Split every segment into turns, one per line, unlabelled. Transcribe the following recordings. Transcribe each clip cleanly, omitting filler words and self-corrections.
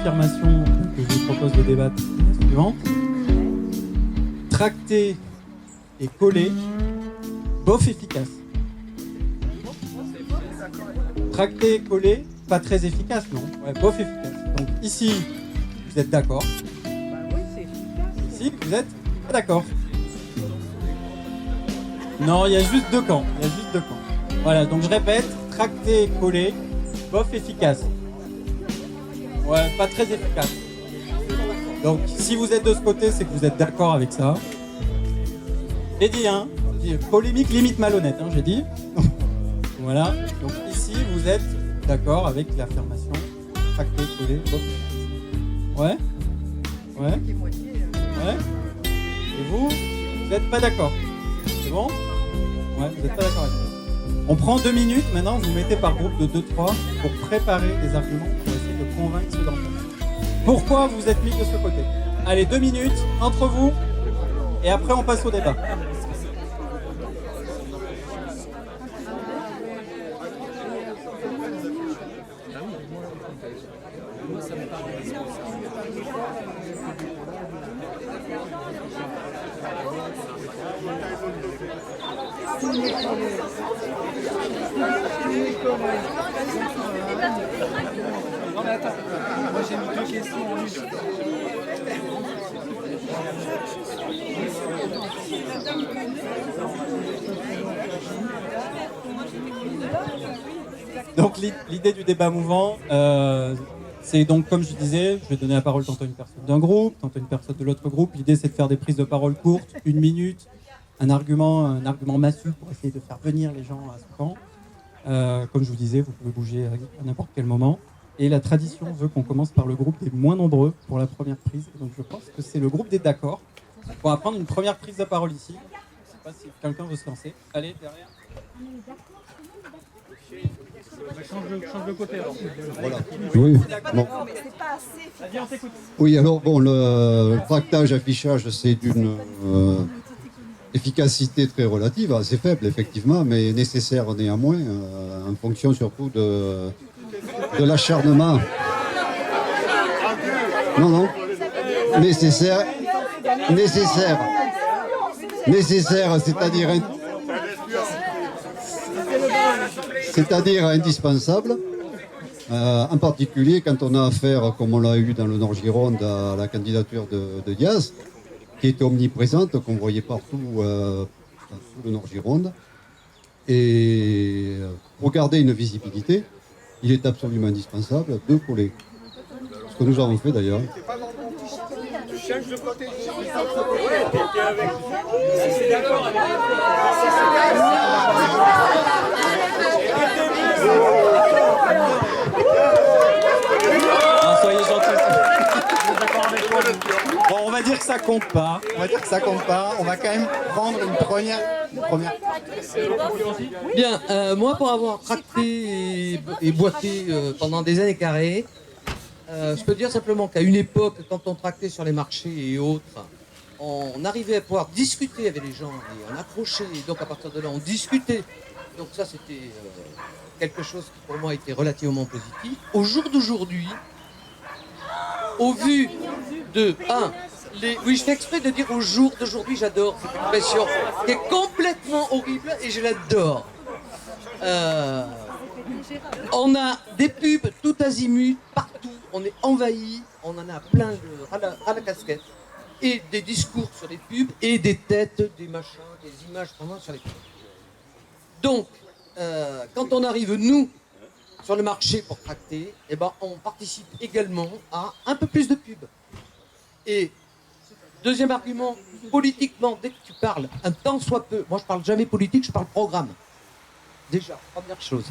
l'affirmation que je vous propose de débattre est la suivante. Tracter et coller, bof efficace. Tracter et coller, pas très efficace, non? Ouais, bof efficace. Donc ici, vous êtes d'accord.
Oui, c'est efficace.
Ici, vous êtes pas d'accord. Non, il y a juste deux camps. Il y a juste deux camps. Voilà, donc je répète, tracter et coller, bof efficace. Ouais, pas très efficace. Donc, si vous êtes de ce côté, c'est que vous êtes d'accord avec ça. J'ai dit, hein, polémique limite malhonnête, hein, j'ai dit. Voilà, donc ici, vous êtes d'accord avec l'affirmation tracter, coller, bof efficace. Ouais. Ouais. Ouais. Et vous n'êtes pas d'accord. C'est bon? Ouais, vous n'êtes pas d'accord avec ça. On prend 2 minutes, maintenant vous mettez par groupe de 2-3 pour préparer des arguments pour essayer de convaincre ceux d'entre vous. Pourquoi vous êtes mis de ce côté? Allez, 2 minutes entre vous et après on passe au débat.
Non mais attends, moi j'ai deux questions en une.
Donc l'idée du débat mouvant, c'est donc comme je disais, je vais donner la parole tantôt à une personne d'un groupe, tantôt à une personne de l'autre groupe. L'idée c'est de faire des prises de parole courtes, 1 minute, un argument massu pour essayer de faire venir les gens à ce camp. Comme je vous disais, vous pouvez bouger à n'importe quel moment. Et la tradition veut qu'on commence par le groupe des moins nombreux pour la première prise. Donc je pense que c'est le groupe des d'accord. On va prendre une première prise de parole ici. Je ne sais pas si quelqu'un veut se lancer. Allez, derrière.
Change de côté alors.
Voilà. Oui. Bon. Oui, alors bon, le tractage, affichage, c'est d'une efficacité très relative, assez faible effectivement, mais nécessaire néanmoins, en fonction surtout de l'acharnement. Non, nécessaire, c'est-à-dire indispensable, en particulier quand on a affaire, comme on l'a eu dans le Nord-Gironde, à la candidature de Diaz, qui était omniprésente, qu'on voyait partout dans tout le Nord-Gironde. Et pour garder une visibilité, il est absolument indispensable de coller. Ce que nous avons fait d'ailleurs.
Non, soyez gentils. Bon, on va dire que ça compte pas. On va quand même prendre une première.
Bien, moi pour avoir tracté et boité pendant des années carrées, je peux dire simplement qu'à une époque, quand on tractait sur les marchés et autres, on arrivait à pouvoir discuter avec les gens et on accrochait, et donc à partir de là on discutait. Donc ça c'était quelque chose qui pour moi était relativement positif. Au jour d'aujourd'hui, au vu de oui, je fais exprès de dire au jour d'aujourd'hui, j'adore cette expression qui est complètement horrible et je l'adore. On a des pubs tout azimut, partout, on est envahi, on en a plein à la casquette. Et des discours sur les pubs et des têtes, des machins, des images vraiment sur les pubs. Donc, quand on arrive, nous, sur le marché pour tracter, eh ben, on participe également à un peu plus de pubs. Et deuxième argument, politiquement, dès que tu parles, un tant soit peu, moi je parle jamais politique, je parle programme. Déjà, première chose.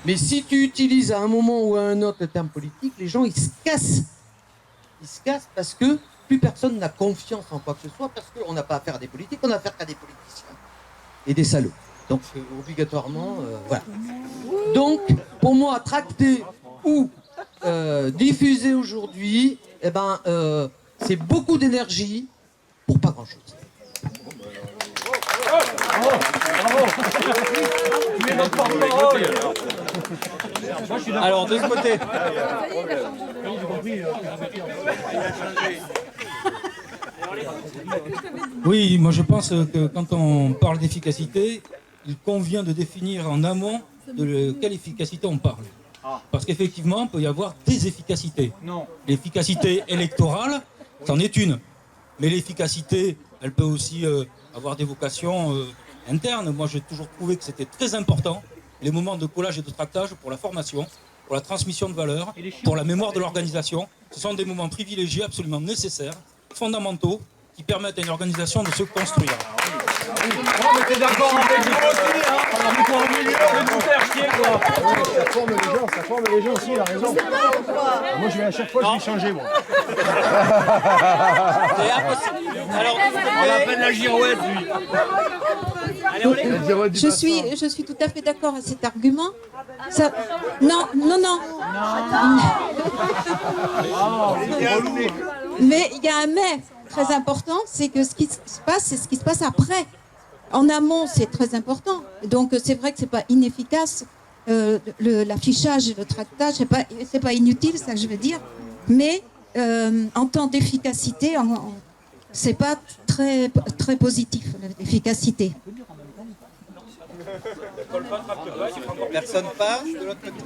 Mais si tu utilises à un moment ou à un autre le terme politique, les gens ils se cassent. Ils se cassent parce que plus personne n'a confiance en quoi que ce soit, parce qu'on n'a pas affaire à des politiques, on a affaire qu'à des politiciens et des salauds. Donc obligatoirement, voilà. Donc pour moi, tracter ou diffuser aujourd'hui, eh ben, c'est beaucoup d'énergie pour pas grand-chose.
Tu es notre porte-parole. Moi, je suis là.
Alors, de ce côté.
Oui, moi je pense que quand on parle d'efficacité, il convient de définir en amont de quelle efficacité on parle. Parce qu'effectivement, il peut y avoir des efficacités.
Non.
L'efficacité électorale, c'en est une. Mais l'efficacité, elle peut aussi avoir des vocations internes. Moi, j'ai toujours trouvé que c'était très important, les moments de collage et de tractage pour la formation, pour la transmission de valeurs, pour la mémoire de l'organisation. Ce sont des moments privilégiés, absolument nécessaires, fondamentaux, qui permettent à une organisation de se construire.
Oh, mais t'es d'accord avec nous aussi, hein? On est pas au milieu, on va nous faire chier, quoi.
Ça forme les gens aussi, il a raison. Moi, je vais à chaque fois, je vais changer, moi.
C'est impossible. Alors,
On appelle la girouette, lui.
Je suis tout à fait d'accord avec cet argument. Ça... Non. Mais il y a un mais très important, c'est que ce qui se passe, c'est ce qui se passe après. En amont, c'est très important. Donc c'est vrai que c'est pas inefficace. L'affichage et le tractage, c'est pas inutile, c'est ça que je veux dire. Mais en temps d'efficacité, c'est pas très positif l'efficacité.
personne passe de l'autre côté.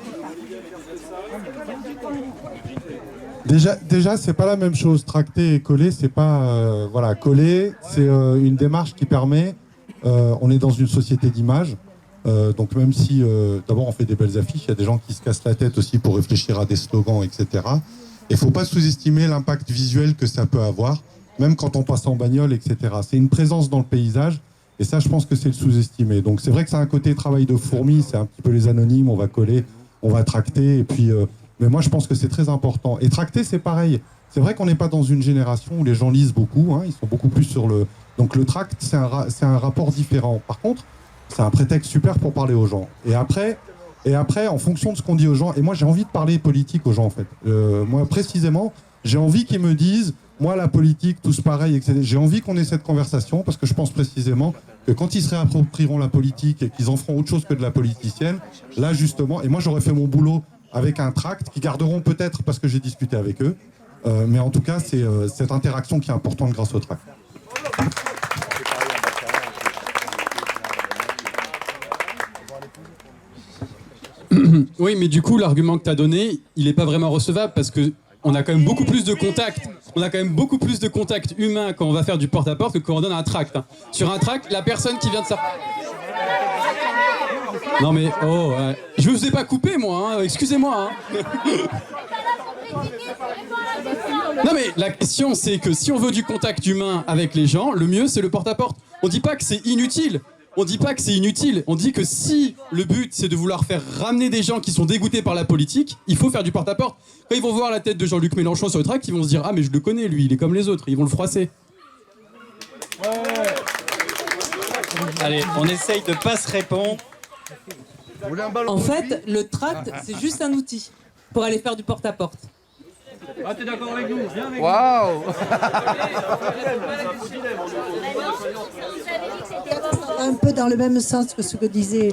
Déjà, c'est pas la même chose. Tracter et coller, c'est pas voilà. Coller, c'est une démarche qui permet. On est dans une société d'image, donc même si d'abord on fait des belles affiches, il y a des gens qui se cassent la tête aussi pour réfléchir à des slogans, etc. Et faut pas sous-estimer l'impact visuel que ça peut avoir, même quand on passe en bagnole, etc. C'est une présence dans le paysage. Et ça, je pense que c'est le sous-estimé. Donc c'est vrai que c'est un côté travail de fourmi, c'est un petit peu les anonymes, on va coller, on va tracter, et puis. Mais moi, je pense que c'est très important. Et tracter, c'est pareil. C'est vrai qu'on n'est pas dans une génération où les gens lisent beaucoup. Hein, ils sont beaucoup plus sur le. Donc le tract, c'est un rapport différent. Par contre, c'est un prétexte super pour parler aux gens. Et après, en fonction de ce qu'on dit aux gens, et moi, j'ai envie de parler politique aux gens, en fait. Moi, précisément, j'ai envie qu'ils me disent, moi, la politique, tous pareil, etc. J'ai envie qu'on ait cette conversation parce que je pense précisément que quand ils se réapproprieront la politique et qu'ils en feront autre chose que de la politicienne, là, justement, et moi, j'aurais fait mon boulot avec un tract qu'ils garderont peut-être parce que j'ai discuté avec eux. Mais en tout cas, c'est cette interaction qui est importante grâce au tract.
Oui, mais du coup, l'argument que tu as donné, il n'est pas vraiment recevable parce qu'on a quand même beaucoup plus de contacts. On a quand même beaucoup plus de contacts humains quand on va faire du porte-à-porte que quand on donne un tract. Hein. Sur un tract, la personne qui vient de ça. Non mais, je vous ai pas coupé moi, hein, excusez-moi. Hein. Non mais la question c'est que si on veut du contact humain avec les gens, le mieux c'est le porte-à-porte. On dit pas que c'est inutile, on dit que si le but c'est de vouloir faire ramener des gens qui sont dégoûtés par la politique, il faut faire du porte-à-porte. Quand ils vont voir la tête de Jean-Luc Mélenchon sur le tract, ils vont se dire « Ah mais je le connais lui, il est comme les autres », ils vont le froisser.
Allez, on essaye de pas se répondre.
En fait, le tract, c'est juste un outil pour aller faire du porte-à-porte.
Ah, t'es d'accord avec nous? Viens avec
Waouh!
Un peu dans le même sens que ce que disait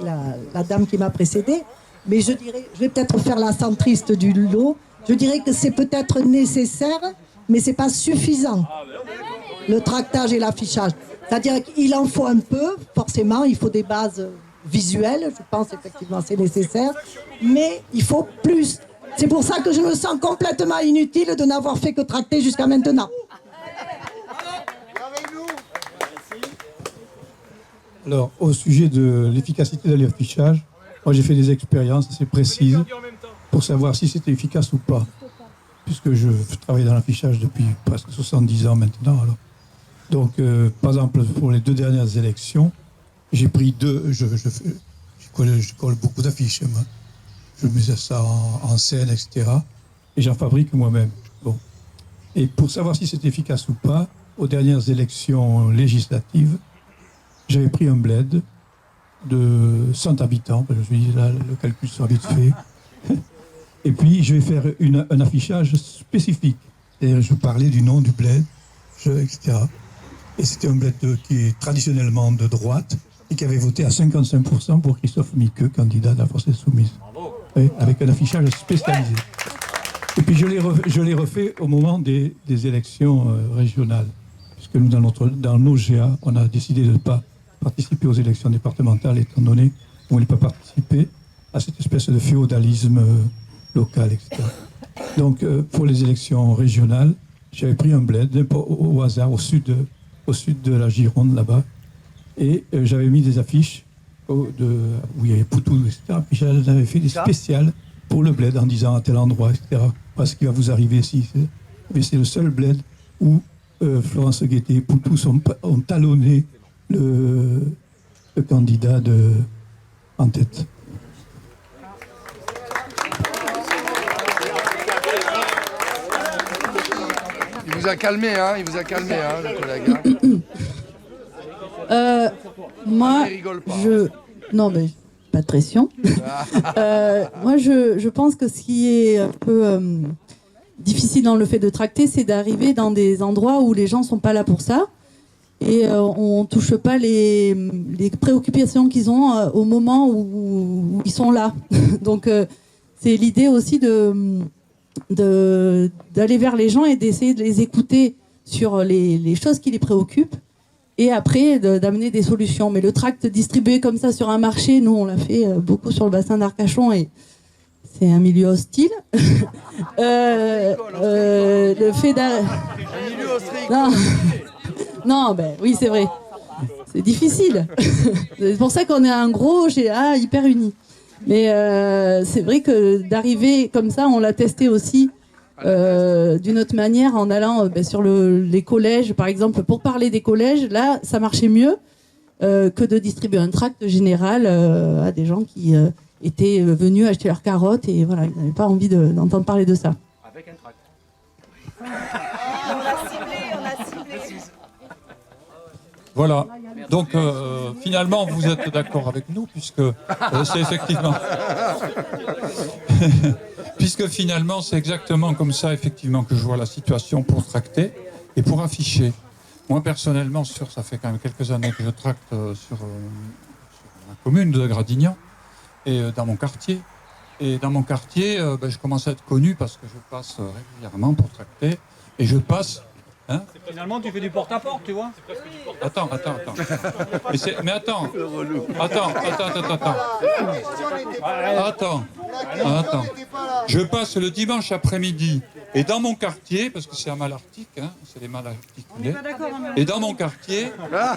la dame qui m'a précédée, mais je vais peut-être faire la centriste du lot. Je dirais que c'est peut-être nécessaire, mais c'est pas suffisant. Le tractage et l'affichage. C'est-à-dire qu'il en faut un peu, forcément, il faut des bases visuelles, je pense effectivement c'est nécessaire, mais il faut plus. C'est pour ça que je me sens complètement inutile de n'avoir fait que tracter jusqu'à maintenant.
Alors, au sujet de l'efficacité de l'affichage, moi j'ai fait des expériences assez précises pour savoir si c'était efficace ou pas, puisque je travaille dans l'affichage depuis presque 70 ans maintenant. Alors. Donc, par exemple, pour les 2 dernières élections, j'ai pris 2, je colle beaucoup d'affiches, moi. Je mets ça en scène, etc. Et j'en fabrique moi-même. Bon. Et pour savoir si c'est efficace ou pas, aux dernières élections législatives, j'avais pris un bled de 100 habitants. Je me suis dit, là, le calcul sera vite fait. Et puis, je vais faire un affichage spécifique. C'est-à-dire, je parlais du nom du bled, etc. Et c'était un bled qui est traditionnellement de droite, et qui avait voté à 55% pour Christophe Miqueux, candidat de la Force Insoumise. Oui, avec un affichage spécialisé. Et puis je l'ai refait au moment des élections régionales, puisque nous, dans nos GA, on a décidé de ne pas participer aux élections départementales, étant donné qu'on ne voulait pas participer à cette espèce de féodalisme local, etc. Donc, pour les élections régionales, j'avais pris un bled au hasard au sud de la Gironde, là-bas, et j'avais mis des affiches où il y avait Poutou, etc. Puis j'avais fait des spéciales pour le bled en disant à tel endroit, etc. Voilà ce qui va vous arriver ici. Mais c'est le seul bled où Florence Guettet et Poutou ont talonné le candidat en tête.
Il vous a calmé, le collègue.
Moi, non, mais pas de pression. Moi, je pense que ce qui est un peu difficile dans le fait de tracter, c'est d'arriver dans des endroits où les gens sont pas là pour ça et on touche pas les préoccupations qu'ils ont au moment où ils sont là. Donc, c'est l'idée aussi d'aller vers les gens et d'essayer de les écouter sur les choses qui les préoccupent et après d'amener des solutions. Mais le tract distribué comme ça sur un marché, nous on l'a fait beaucoup sur le bassin d'Arcachon et c'est un milieu hostile. Le fait non, ben oui c'est vrai, c'est difficile. C'est pour ça qu'on est un gros GA hyper uni. Mais c'est vrai que d'arriver comme ça, on l'a testé aussi d'une autre manière en allant sur les collèges, par exemple, pour parler des collèges. Là, ça marchait mieux que de distribuer un tract général à des gens qui étaient venus acheter leurs carottes et voilà, ils n'avaient pas envie d'entendre parler de ça.
Avec un tract.
On l'a ciblé.
Voilà. Donc finalement, vous êtes d'accord avec nous puisque c'est effectivement, puisque finalement c'est exactement comme ça effectivement que je vois la situation pour tracter et pour afficher. Moi personnellement, ça fait quand même quelques années que je tracte sur la commune de Gradignan et dans mon quartier. Et dans mon quartier, je commence à être connu parce que je passe régulièrement pour tracter et je passe. Hein?
Finalement, tu fais du porte-à-porte, tu vois.
Attends. Mais attends. Je passe le dimanche après-midi et dans mon quartier, parce que c'est à Malartic, c'est les mal articulés, et dans mon quartier,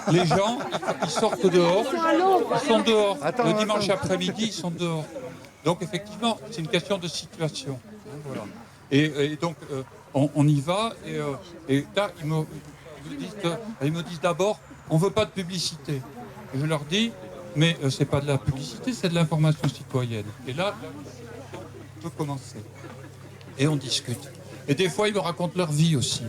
les gens, ils sortent dehors, ils sont dehors. Le dimanche après-midi, ils sont dehors. Donc effectivement, c'est une question de situation. Voilà. Et donc, on y va, et là, ils me disent d'abord, on ne veut pas de publicité. Et je leur dis, mais ce n'est pas de la publicité, c'est de l'information citoyenne. Et là, on peut commencer. Et on discute. Et des fois, ils me racontent leur vie aussi.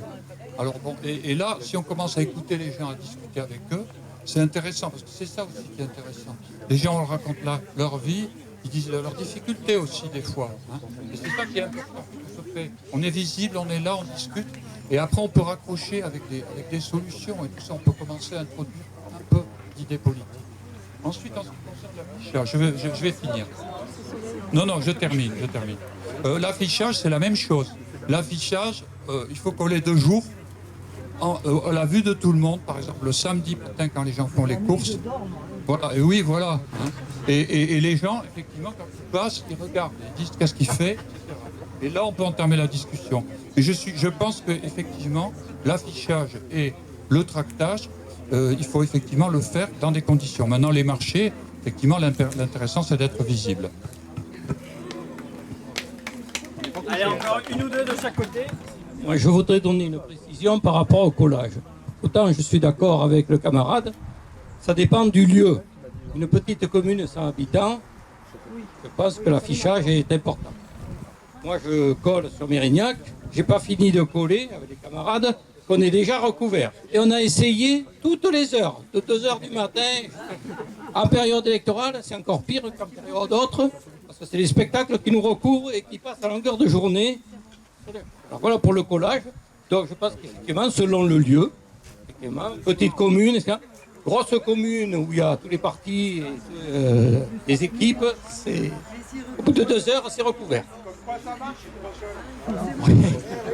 Alors bon, et là, si on commence à écouter les gens, à discuter avec eux, c'est intéressant, parce que c'est ça aussi qui est intéressant. Les gens racontent leur vie, ils disent leurs difficultés aussi des fois. Et c'est ça qui est important. On est visible, on est là, on discute, et après on peut raccrocher avec des solutions, et tout ça, on peut commencer à introduire un peu d'idées politiques. Ensuite, en ce qui concerne l'affichage, je vais finir. Non, je termine. L'affichage, c'est la même chose. L'affichage, il faut coller 2 jours, à la vue de tout le monde, par exemple le samedi matin quand les gens font les courses. Voilà, et oui, voilà. Et les gens, effectivement, quand ils passent, ils regardent, ils disent qu'est-ce qu'il fait, etc. Et là, on peut entamer la discussion. Et je pense qu'effectivement, l'affichage et le tractage, il faut effectivement le faire dans des conditions. Maintenant, les marchés, effectivement, l'intéressant, c'est d'être visible.
Allez, encore une ou deux de chaque côté.
Moi, je voudrais donner une précision par rapport au collage. Autant je suis d'accord avec le camarade, ça dépend du lieu. Une petite commune sans habitants, je pense que l'affichage est important. Moi, je colle sur Mérignac, j'ai pas fini de coller avec les camarades, qu'on est déjà recouvert. Et on a essayé toutes les heures, de 2h du matin. En période électorale, c'est encore pire qu'en période autre, parce que c'est les spectacles qui nous recouvrent et qui passent à longueur de journée. Alors voilà pour le collage. Donc je pense qu'effectivement, selon le lieu, effectivement, petite commune, etc., grosse commune où il y a tous les partis, des équipes, au bout de 2 heures, c'est recouvert.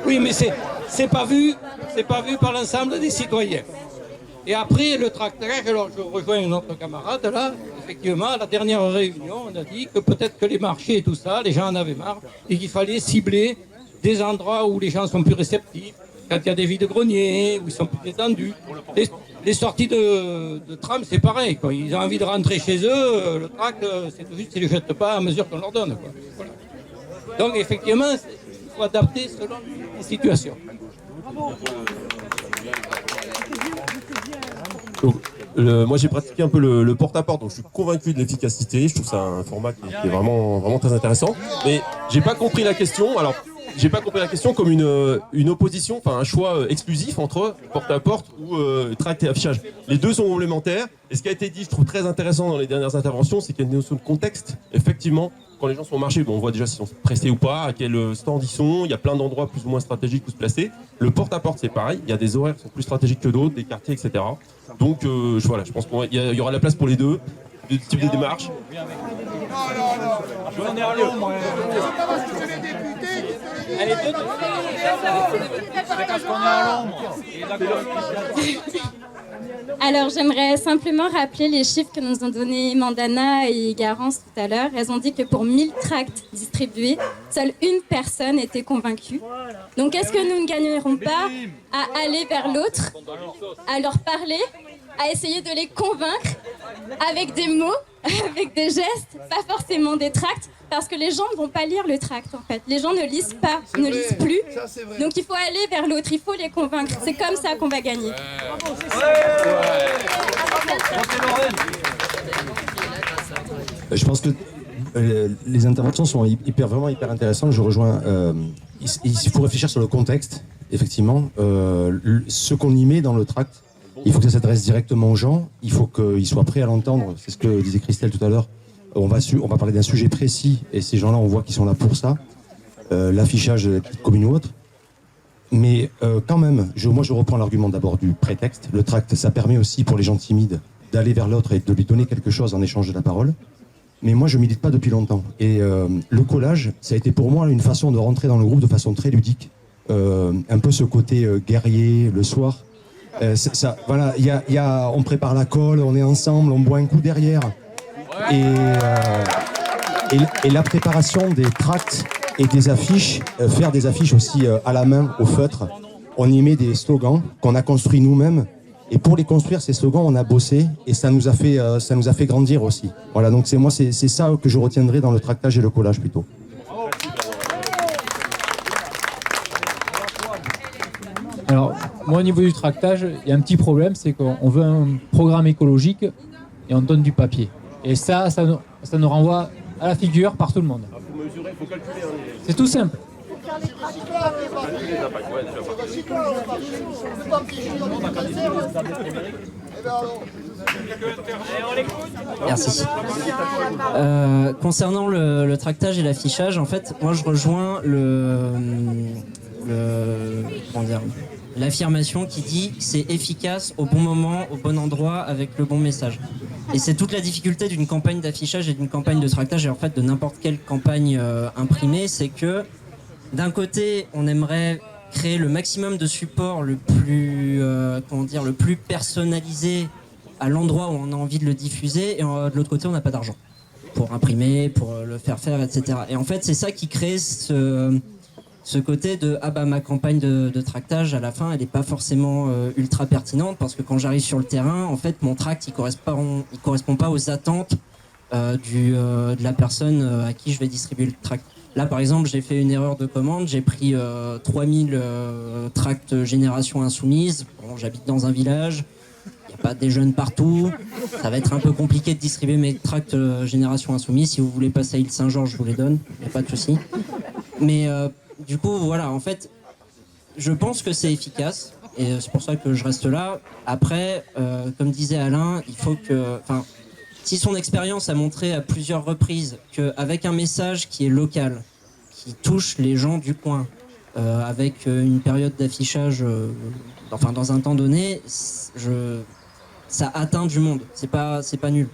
Oui, mais c'est pas vu par l'ensemble des citoyens. Et après le tractage, alors je rejoins notre camarade là, effectivement, à la dernière réunion, on a dit que peut-être que les marchés et tout ça, les gens en avaient marre, et qu'il fallait cibler des endroits où les gens sont plus réceptifs, quand il y a des vides-greniers, où ils sont plus détendus. Les sorties de tram, c'est pareil, quoi. Ils ont envie de rentrer chez eux, le tract, c'est tout juste, ils ne le jettent pas à mesure qu'on leur donne, quoi. Voilà. Donc effectivement, il faut adapter selon les situations.
Donc, moi j'ai pratiqué un peu le porte-à-porte, donc je suis convaincu de l'efficacité. Je trouve ça un format qui est vraiment très intéressant. Mais j'ai pas compris la question. Alors, j'ai pas compris la question comme une opposition, enfin un choix exclusif entre porte-à-porte ou tract et affichage. Les deux sont complémentaires. Et ce qui a été dit, je trouve très intéressant dans les dernières interventions, c'est qu'il y a une notion de contexte. Effectivement, quand les gens sont au marché, on voit déjà s'ils sont pressés ou pas, à quel stand ils sont. Il y a plein d'endroits plus ou moins stratégiques où se placer. Le porte-à-porte, c'est pareil. Il y a des horaires qui sont plus stratégiques que d'autres, des quartiers, etc. Donc voilà, je pense qu'il y aura la place pour les deux types de démarches.
On est à l'ombre. Allez, c'est parce qu'on est à l'ombre.
Alors, j'aimerais simplement rappeler les chiffres que nous ont donnés Mandana et Garance tout à l'heure. Elles ont dit que pour 1000 tracts distribués, seule une personne était convaincue. Donc, est-ce que nous ne gagnerons pas à aller vers l'autre, à leur parler, à essayer de les convaincre avec des mots, avec des gestes, pas forcément des tracts, parce que les gens ne vont pas lire le tract en fait. Les gens ne lisent pas, ne lisent plus. Donc il faut aller vers l'autre, il faut les convaincre. C'est comme ça qu'on va gagner.
Je pense que les interventions sont vraiment hyper intéressantes. Je rejoins. Il faut réfléchir sur le contexte, effectivement. Ce qu'on y met dans le tract, il faut que ça s'adresse directement aux gens. Il faut qu'ils soient prêts à l'entendre. C'est ce que disait Christelle tout à l'heure. On va parler d'un sujet précis et ces gens-là, on voit qu'ils sont là pour ça. L'affichage de la petite commune ou autre. Mais quand même, moi je reprends l'argument d'abord du prétexte. Le tract, ça permet aussi pour les gens timides d'aller vers l'autre et de lui donner quelque chose en échange de la parole. Mais moi je milite pas depuis longtemps. Et le collage, ça a été pour moi une façon de rentrer dans le groupe de façon très ludique. Un peu ce côté guerrier le soir. Voilà, on prépare la colle, on est ensemble, on boit un coup derrière. Et la préparation des tracts et des affiches, faire des affiches aussi à la main, au feutre. On y met des slogans qu'on a construits nous-mêmes. Et pour les construire, ces slogans, on a bossé et ça nous a fait grandir aussi. Voilà, donc c'est ça que je retiendrai dans le tractage et le collage plutôt.
Alors, moi au niveau du tractage, il y a un petit problème, c'est qu'on veut un programme écologique et on donne du papier. Et ça nous renvoie à la figure par tout le monde. C'est tout simple.
Merci. Concernant le tractage et l'affichage, en fait, moi je rejoins l'affirmation qui dit c'est efficace au bon moment, au bon endroit, avec le bon message. Et c'est toute la difficulté d'une campagne d'affichage et d'une campagne de tractage et en fait de n'importe quelle campagne imprimée, c'est que d'un côté on aimerait créer le maximum de supports le plus personnalisé à l'endroit où on a envie de le diffuser et de l'autre côté on n'a pas d'argent pour imprimer, pour le faire, etc. Et en fait c'est ça qui crée ce côté de ma campagne de tractage à la fin elle n'est pas forcément ultra pertinente parce que quand j'arrive sur le terrain en fait mon tract il correspond pas aux attentes de la personne à qui je vais distribuer le tract. Là par exemple j'ai fait une erreur de commande, j'ai pris 3000 tracts Génération Insoumise. Bon, j'habite dans un village, il n'y a pas des jeunes partout, ça va être un peu compliqué de distribuer mes tracts Génération Insoumise. Si vous voulez passer à Île-Saint-Georges je vous les donne, il n'y a pas de souci. Mais du coup, voilà, en fait, je pense que c'est efficace et c'est pour ça que je reste là. Après, comme disait Alain, il faut que... Si son expérience a montré à plusieurs reprises qu'avec un message qui est local, qui touche les gens du coin, avec une période d'affichage, dans un temps donné, ça atteint du monde. C'est pas nul.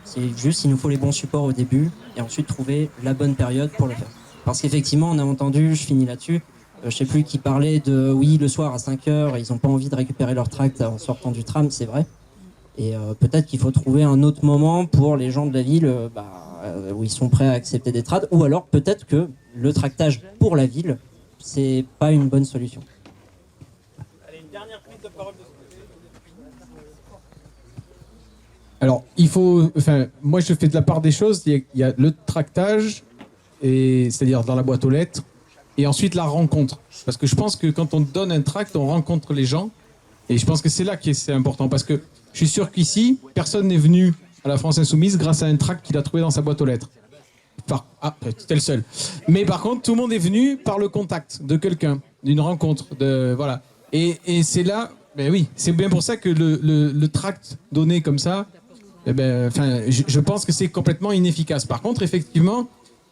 C'est juste, il nous faut les bons supports au début et ensuite trouver la bonne période pour le faire. Parce qu'effectivement, on a entendu, je finis là-dessus, je sais plus qui parlait de oui, le soir à 5h, ils n'ont pas envie de récupérer leur tract en sortant du tram, c'est vrai. Et peut-être qu'il faut trouver un autre moment pour les gens de la ville où ils sont prêts à accepter des tracts, ou alors peut-être que le tractage pour la ville, c'est pas une bonne solution.
Allez, une dernière prise de parole de
Alors, moi je fais de la part des choses, il y a le tractage, c'est-à-dire dans la boîte aux lettres, et ensuite la rencontre. Parce que je pense que quand on donne un tract, on rencontre les gens, et je pense que c'est là que c'est important, parce que je suis sûr qu'ici, personne n'est venu à la France Insoumise grâce à un tract qu'il a trouvé dans sa boîte aux lettres. C'était le seul. Mais par contre, tout le monde est venu par le contact de quelqu'un, d'une rencontre, voilà. Et c'est là, oui, c'est bien pour ça que le tract donné comme ça, je pense que c'est complètement inefficace. Par contre, effectivement,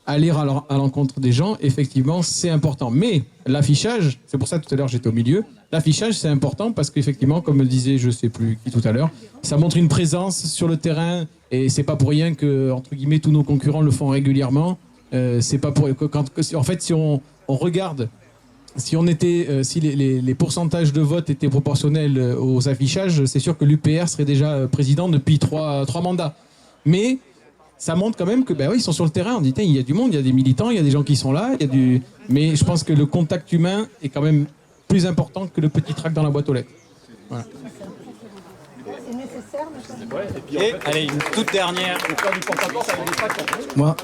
aller à l'encontre des gens, effectivement, c'est important. Mais l'affichage, c'est pour ça tout à l'heure j'étais au milieu, l'affichage c'est important parce qu'effectivement, comme le disait je sais plus qui tout à l'heure, ça montre une présence sur le terrain et c'est pas pour rien que, entre guillemets, tous nos concurrents le font régulièrement. C'est pas pour... En fait, si on regarde, si les pourcentages de vote étaient proportionnels aux affichages, c'est sûr que l'UPR serait déjà président depuis trois mandats. Mais ça montre quand même que, ils sont sur le terrain. On dit, il y a du monde, il y a des militants, il y a des gens qui sont là, mais je pense que le contact humain est quand même plus important que le petit tract dans la boîte aux lettres. Voilà.
C'est nécessaire,
allez, une toute dernière.
Moi,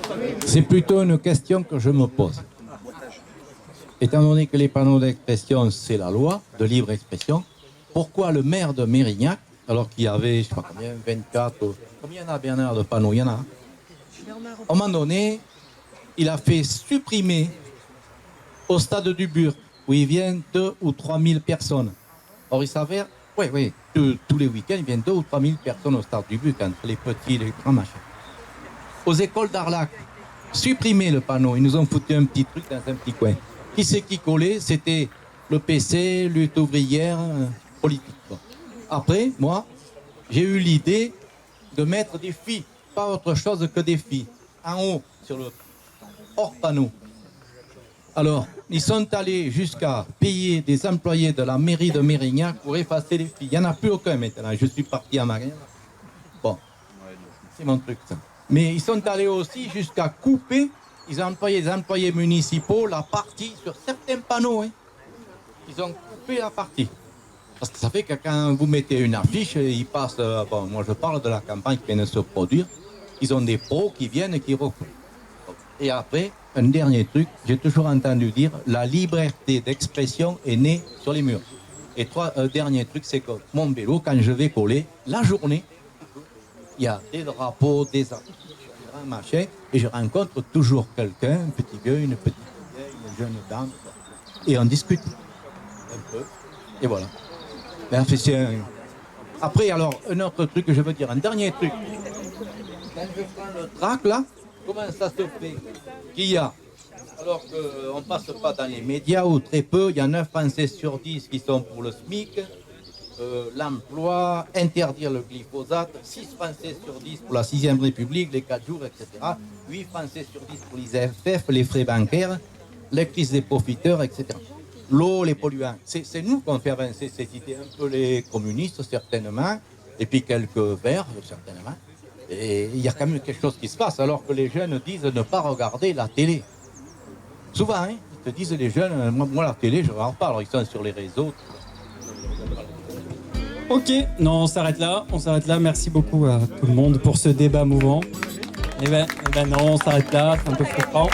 c'est plutôt une question que je me pose. Étant donné que les panneaux d'expression, c'est la loi de libre expression, pourquoi le maire de Mérignac, alors qu'il y avait, je ne sais pas combien, 24, combien il y en a, Bernard, de panneaux? Il y en a. À un moment donné, il a fait supprimer au stade du Burg, où il vient 2 ou 3 000 personnes. Or, il s'avère, tous les week-ends, il vient 2 ou 3 000 personnes au stade du Burg, entre les petits et les grands machins. Aux écoles d'Arlac, supprimer le panneau, ils nous ont foutu un petit truc dans un petit coin. Qui c'est qui collait? C'était le PC, lutte ouvrière, politique. Après, moi, j'ai eu l'idée de mettre des filles, pas autre chose que des filles, en haut, sur le hors-panneau. Alors, ils sont allés jusqu'à payer des employés de la mairie de Mérignac pour effacer les filles. Il n'y en a plus aucun maintenant. Je suis parti à Marien. Bon, c'est mon truc, ça. Mais ils sont allés aussi jusqu'à couper, ils ont employé des employés municipaux, la partie sur certains panneaux. Ils ont coupé la partie. Parce que ça fait que quand vous mettez une affiche, ils passent... moi je parle de la campagne qui vient de se produire. Ils ont des pros qui viennent et qui recoupent. Et après, un dernier truc, j'ai toujours entendu dire, la liberté d'expression est née sur les murs. Et dernier truc, c'est que mon vélo, quand je vais coller, la journée, il y a des drapeaux, des affiches, un machin, et je rencontre toujours quelqu'un, un petit vieux, une petite vieille, une jeune dame, et on discute un peu, et voilà. Après, alors, un autre truc que je veux dire, un dernier truc. Quand je prends le trac, là, comment ça se fait qu'il y a, alors qu'on ne passe pas dans les médias, ou très peu, il y a 9 Français sur 10 qui sont pour le SMIC, l'emploi, interdire le glyphosate, 6 Français sur 10 pour la 6e République, les 4 jours, etc. 8 Français sur 10 pour les AFF, les frais bancaires, les crises des profiteurs, etc. L'eau, les polluants. C'est nous qui avons fait avancer cette idée, un peu les communistes, certainement, et puis quelques verts, certainement. Et il y a quand même quelque chose qui se passe, alors que les jeunes disent ne pas regarder la télé. Souvent, ils te disent les jeunes, moi la télé, je ne regarde pas, alors ils sont sur les réseaux.
Ok, non, on s'arrête là. Merci beaucoup à tout le monde pour ce débat mouvant. Eh ben non, on s'arrête là, c'est un peu frustrant.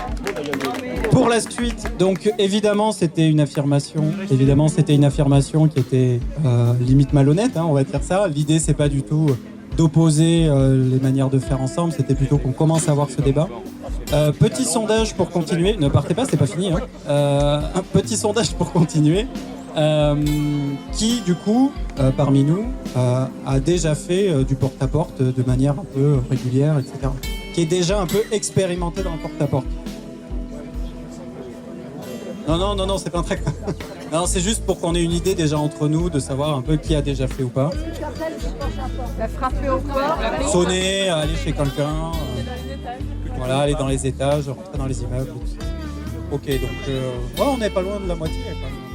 Pour la suite, donc évidemment c'était une affirmation qui était limite malhonnête, on va dire ça. L'idée c'est pas du tout d'opposer les manières de faire ensemble, c'était plutôt qu'on commence à avoir ce débat. Petit sondage pour continuer, ne partez pas, c'est pas fini. Un petit sondage pour continuer. Qui, du coup, parmi nous, a déjà fait du porte-à-porte de manière un peu régulière, etc. Qui est déjà un peu expérimenté dans le porte-à-porte. Non, c'est pas un tract. Non, c'est juste pour qu'on ait une idée déjà entre nous de savoir un peu qui a déjà fait ou pas.
La frapper au quoi?
Sonner, aller chez quelqu'un, voilà, aller dans les étages, rentrer dans les immeubles. Ok, donc on n'est pas loin de la moitié quand même.